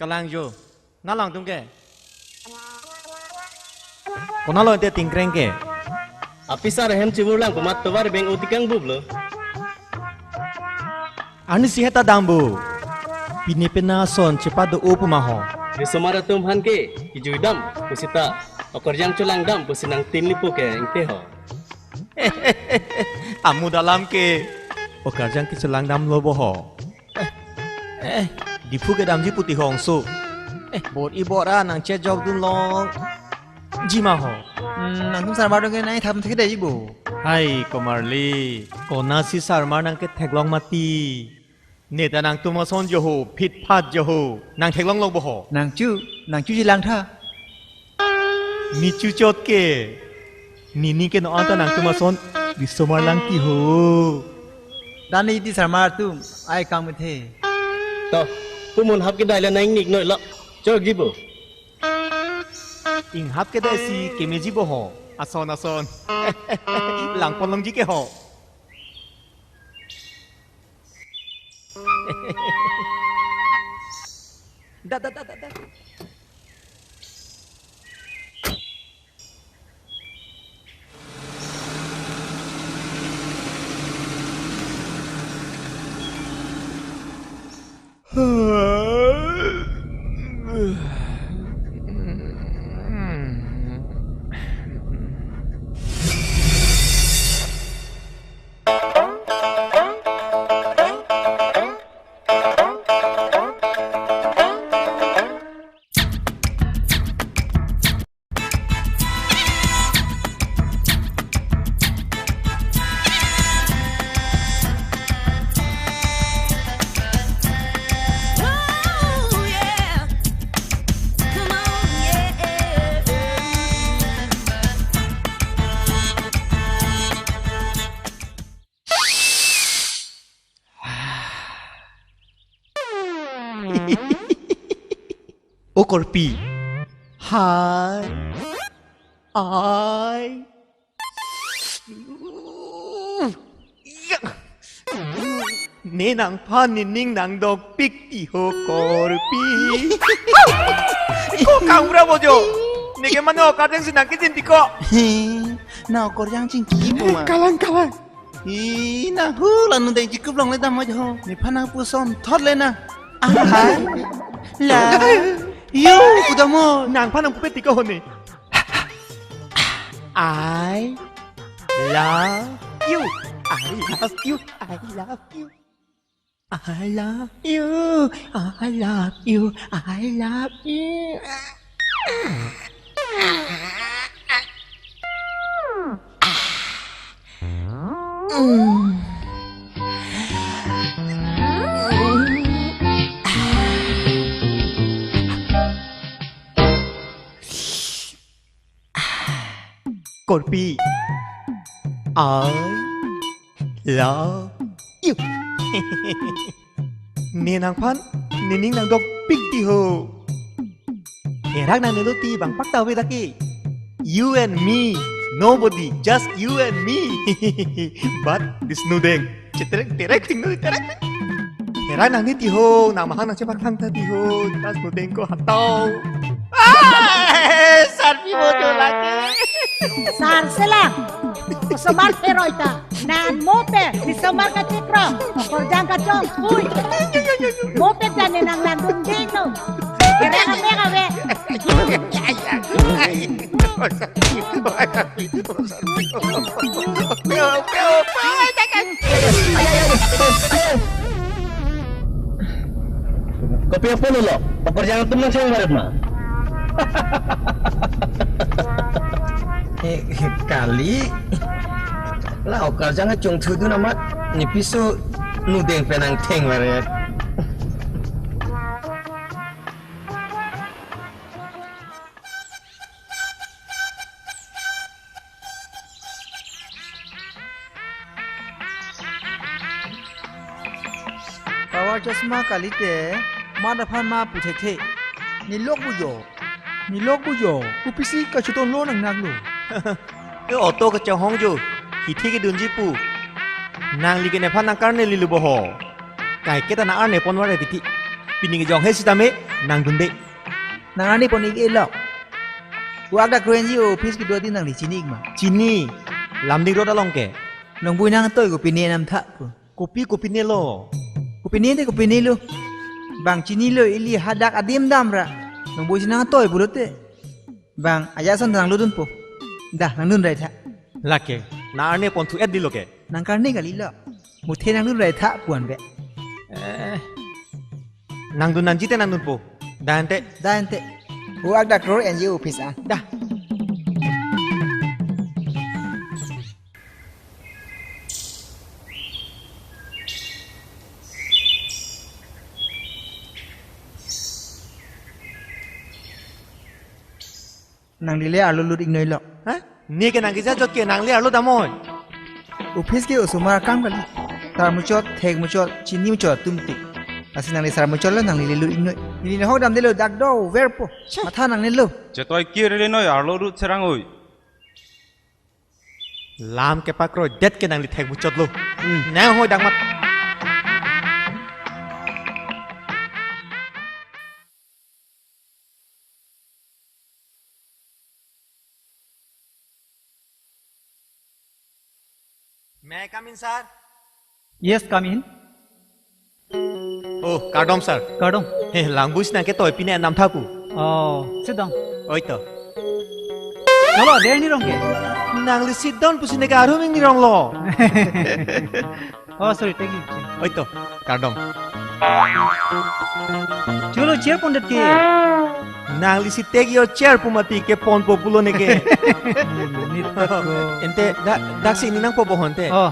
กำลังอยู่น่าลองตุ้งแกคนน่าลองเตะติงเกรงแก Apisar hem cibur lang kumat tovar beng utikang bublo. Ani sihata dambu. Pini pena son cepat do upu maho. Di somara tum han ke ijui dam pusita okor jang culang dam pusinang tin lipu ke ingte ho. Amu dalam ke okar jang ke celang dam lobo ho. Dipu ke dam ji putih hong su. Bot ibot ra nang che jog dun long. Jima ho. Nang tum sarmar dong ke nai tham thik dai bu. Hai Komarli, kona si sarmar nang ke theklong mati. Neta nang tuma son joho, phit phat joho, nang theklong log bo ho. Nang chu ji lang tha. Ni chu chot ke. Ni ke no anta nang tuma son bisomar lang ki ho. Dan ni ti sarmar tum ai kam the. To, pumun hap ke dai la naing nik noi lo. Chok jibu. Ing hap ke dai si kemeji bo ho. Ason. Lang pon long ji ke ho. Da. O Korpi. Hai. Ai. Ne nang pan ning nang dog pik ti ho Korpi. Ko kang bojo. Nige mano kadang sinang kitin ti ko. Na okor jang ching ki bu ma. Kalang. Na hu lan nu dai jikup long le dam mo jo. Ni phana pu som thot le na. Hai. La. Yo, udamo. Nang panang pupet ti ko ni. I love you. I love you. I love you. I love you. I love you. I love you. Korpi, I love you. Nè nàng phan, nè ning nàng dog pik ti ho. Erak nàng nelo ti bang pak tau ve taki. You and me, nobody, just you and me. But this nudeng, terek ting nu terek. Erak nàng ni ti ho, nàng mahang nàng cepak thang ta ti ho, tas nudeng ko hatau. Sarpi bojo lagi. Sar selang. Semar peroita. Nan mope di semar ka cikro. Korjang ka chong. Uy. Mope dan nang landung dino. Kira ka me ka be. Kopi apa lo? Pekerjaan teman saya barat mah. Kali lah okar jang chung thu tu namat ni pisu nu deng penang teng mare. Kawar chasma kali te ma da phan ma pu the ni lok bu yo ku pisi ka chuton lo nang nak lo. Cái ô tô cái chào hong ju, thì thi cái đường gì pu, nàng li cái này phan nàng cản này li lu bo ho, cái ta nàng ăn này pon vào đây thì Pini ke jong hesi tame nang dunde. Nang ani pon ig elok. Wak dak kuen ji office ki dua tin nang di sini ma. Chini lamding ro dalong ke. Nong bui nang toy ko pini nam tha ko. Kopi ne lo. Ko pini te ko pini lu. Bang cini lo ili hadak adim dam ra. Nong bui sinang toy bulut te. Bang aja san nang ludun po. Dah nang dun rai tha. Lake na arne pon thu ed dilo ke. Nang karne kali lo. Mu the nang dun rai tha puan be. Nang dun nan jite nang dun po. Dan te Da ente. Wak dak ro NG office ah. dah. Nang dile alu lut ig noi lo. Ha? Ni ke nang kisa jot ke nang le arlo damoy. Office ke usumar kam kali. Tar muchot thek muchot chini muchot tumti. Asi nang le sar muchot lo nang le lut ig noi. Ni ne hodam de lo dak do verpo. Matha nang ne lo. যে তই কি রে নয় আলো রুট সেরাং ওই Lam ke pakro det ke nang li thek muchot lo. Na hoy dang mat. May I come in, sir? Yes, come in. Oh, Kardom, sir. Kardom. Hey, language na ke toy pine nam thapu. Oh, sit down. Oi to. Hello, there ni rong ke? Nang li sit down pusine ke aru ming ni rong lo. Oh, sorry, take it. Oi to, Kardom. Cholo, chair pon det ke. Nang li si take your chair pumati ke pon populo ne ke. Nit ko. Ente dak si ni nang po bohon te. Oh,